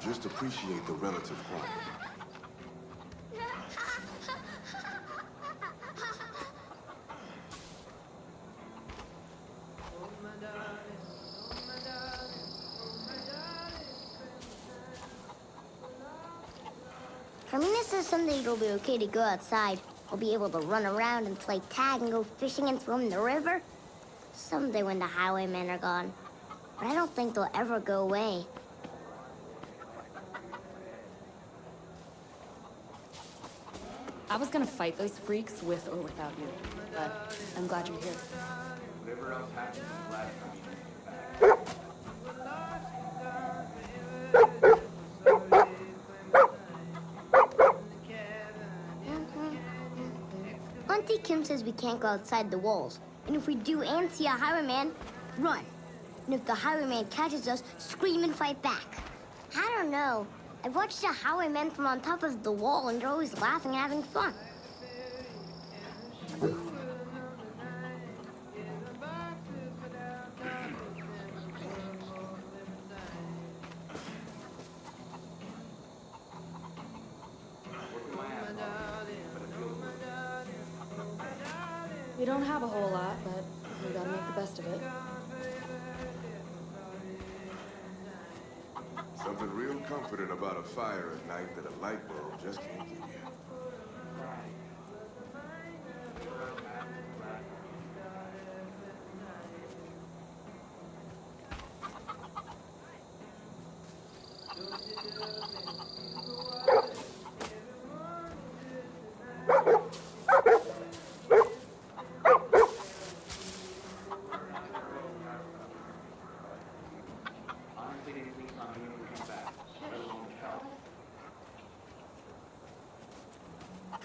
Just appreciate the relative quality. Carmina says someday it'll be okay to go outside. We'll be able to run around and play tag and go fishing and swim in the river. Someday when the highwaymen are gone. But I don't think they'll ever go away. I was gonna fight those freaks with or without you, but I'm glad you're here. Whatever else happens, I'm glad you're back. Auntie Kim says we can't go outside the walls. And if we do and see a highwayman, run. And if the highwayman catches us, scream and fight back. I don't know. I've watched the highwaymen from on top of the wall and they're always laughing and having fun. We don't have a whole lot, but we gotta make the best of it. Something real comforting about a fire at night that a light bulb just can't give you.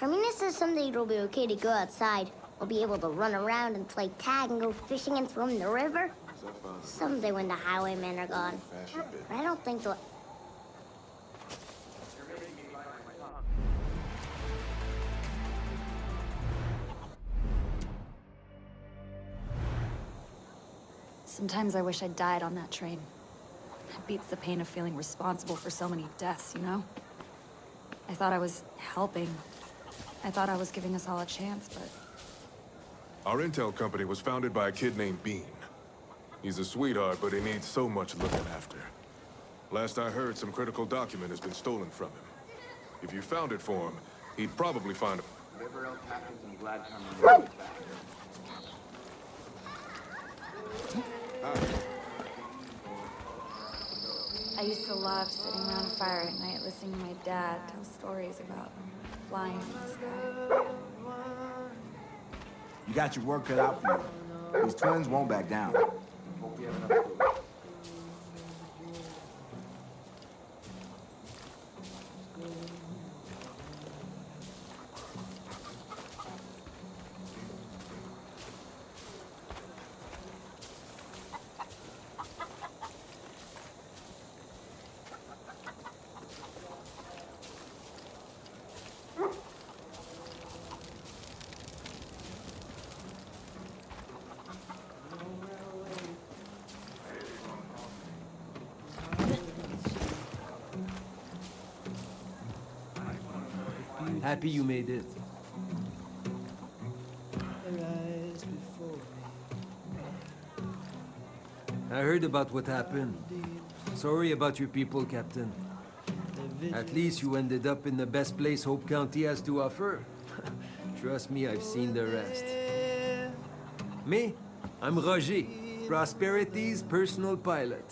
Carmina says someday it'll be okay to go outside. We'll be able to run around and play tag and go fishing and swim in the river. Someday when the highwaymen are gone. But I don't think they'll... Sometimes I wish I died on that train. It beats the pain of feeling responsible for so many deaths, you know? I thought I was helping. I thought I was giving us all a chance, but... Our intel company was founded by a kid named Bean. He's a sweetheart, but he needs so much looking after. Last I heard, some critical document has been stolen from him. If you found it for him, he'd probably find a... Whatever else happens, I'm glad Carmina is back. I used to love sitting around a fire at night listening to my dad tell stories about flying in the sky. You got your work cut out for you. These twins won't back down. Hope we have enough food. Happy you made it. I heard about what happened. Sorry about your people, Captain. At least you ended up in the best place Hope County has to offer. Trust me, I've seen the rest. Me? I'm Roger, Prosperity's personal pilot.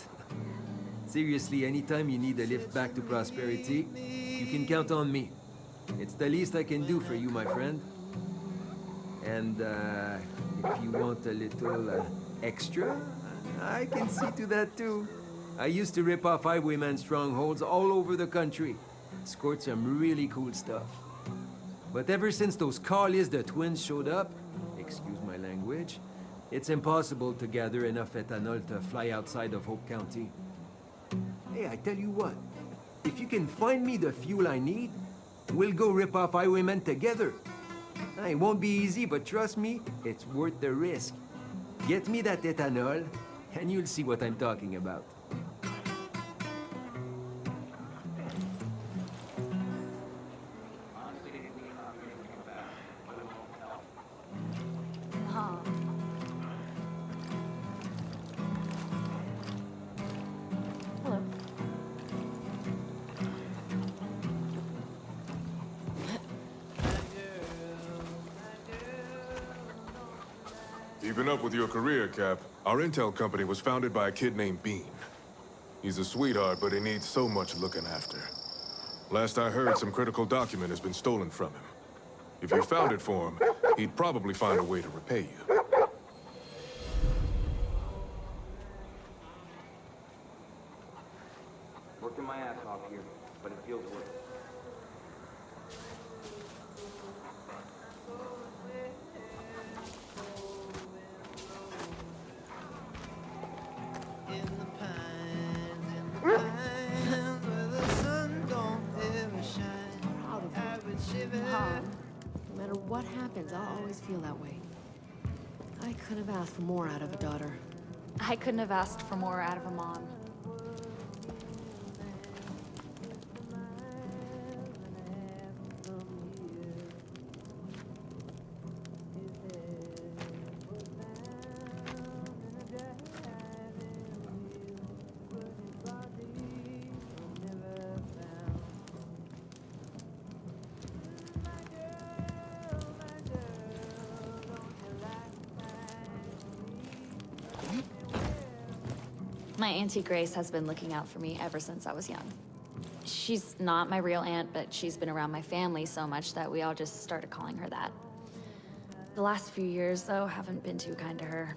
Seriously, anytime you need a lift back to Prosperity, you can count on me. It's the least I can do for you, my friend. And, if you want a little, extra, I can see to that too. I used to rip off highwayman strongholds all over the country. Scored some really cool stuff. But ever since those Carlies the twins showed up, excuse my language, it's impossible to gather enough ethanol to fly outside of Hope County. Hey, I tell you what, if you can find me the fuel I need, we'll go rip off highwaymen together. It won't be easy, but trust me, it's worth the risk. Get me that ethanol, and you'll see what I'm talking about. Mom. Hello. Keeping up with your career, Cap. Our intel company was founded by a kid named Bean. He's a sweetheart, but he needs so much looking after. Last I heard, some critical document has been stolen from him. If you found it for him, he'd probably find a way to repay you. Working my ass off here, but it feels worth it. In the pines where the sun don't ever shine. I would shiver. No matter what happens, I'll always feel that way. I couldn't have asked for more out of a daughter. I couldn't have asked for more out of a mom. My Auntie Grace has been looking out for me ever since I was young. She's not my real aunt, but she's been around my family so much that we all just started calling her that. The last few years, though, haven't been too kind to her.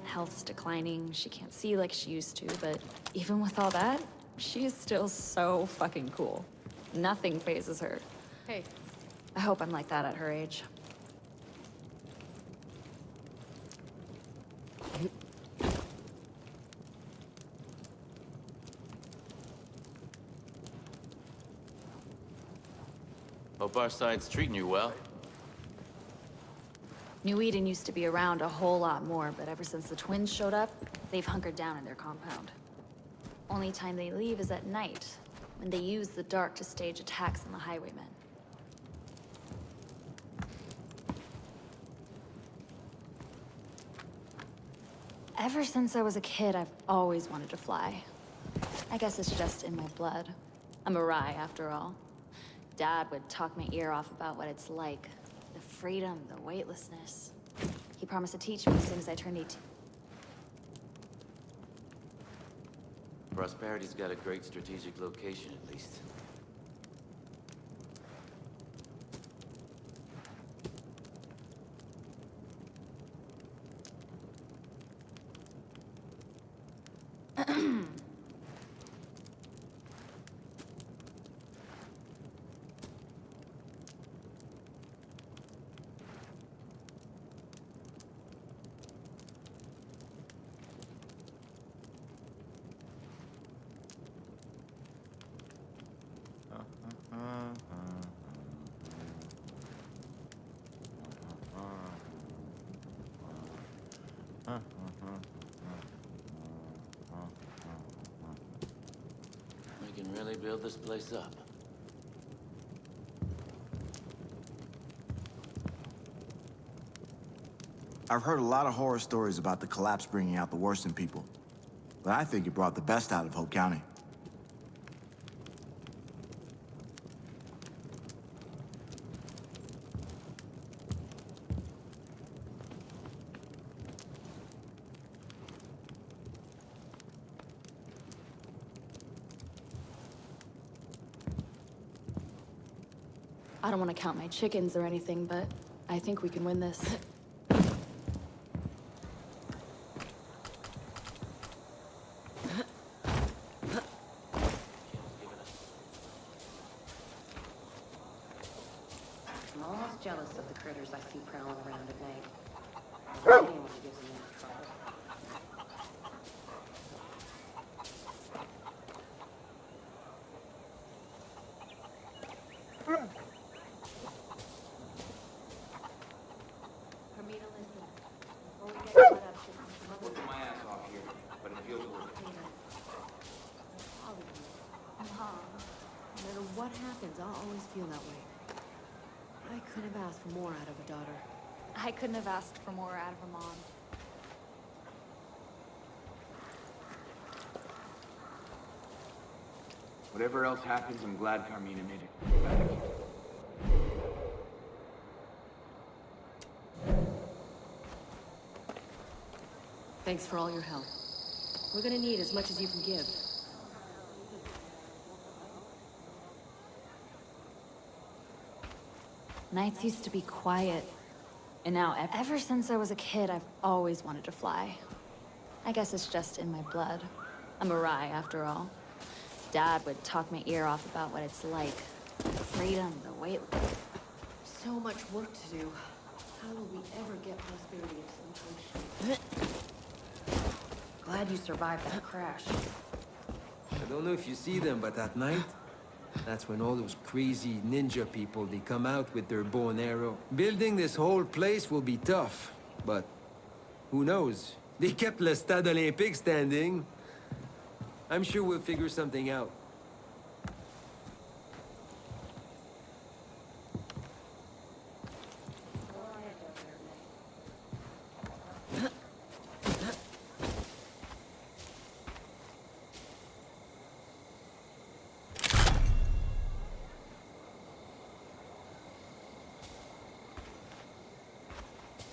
Health's declining, she can't see like she used to, but even with all that, she is still so fucking cool. Nothing phases her. Hey, I hope I'm like that at her age. Hope our side's treating you well. New Eden used to be around a whole lot more, but ever since the twins showed up, they've hunkered down in their compound. Only time they leave is at night, when they use the dark to stage attacks on the highwaymen. Ever since I was a kid, I've always wanted to fly. I guess it's just in my blood. I'm a Rye, after all. Dad would talk my ear off about what it's like. The freedom, the weightlessness. He promised to teach me as soon as I turned 18. Prosperity's got a great strategic location, at least. We can really build this place up. I've heard a lot of horror stories about the collapse bringing out the worst in people. But I think it brought the best out of Hope County. I don't want to count my chickens or anything, but I think we can win this. I'm almost jealous of the critters I see prowling around at night. Anyone who gives me enough trouble. For me to listen, before we get caught up to that way. I couldn't have asked for more out of a daughter. I couldn't have asked for more out of a mom. Whatever else happens, I'm glad Carmina made it back. Thanks for all your help. We're gonna need as much as you can give. Nights used to be quiet. And now, ever since I was a kid, I've always wanted to fly. I guess it's just in my blood. I'm a Rye, after all. Dad would talk my ear off about what it's like. The freedom, the weight. So much work to do. How will we ever get prosperity into some country? Glad you survived that crash. I don't know if you see them, but at night, that's when all those crazy ninja people, they come out with their bow and arrow. Building this whole place will be tough, but who knows? They kept Le Stade Olympique standing. I'm sure we'll figure something out.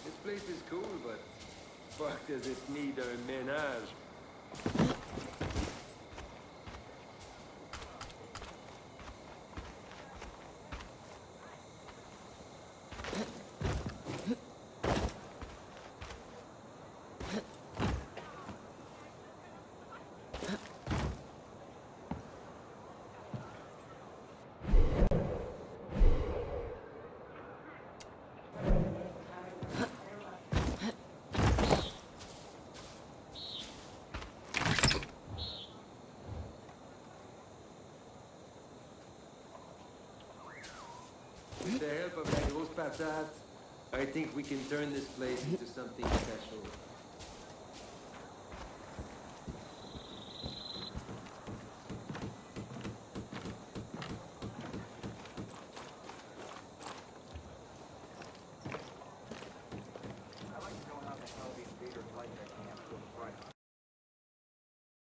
This place is cool, but fuck does it need a ménage? With the help of that grosse patate, I think we can turn this place into something special.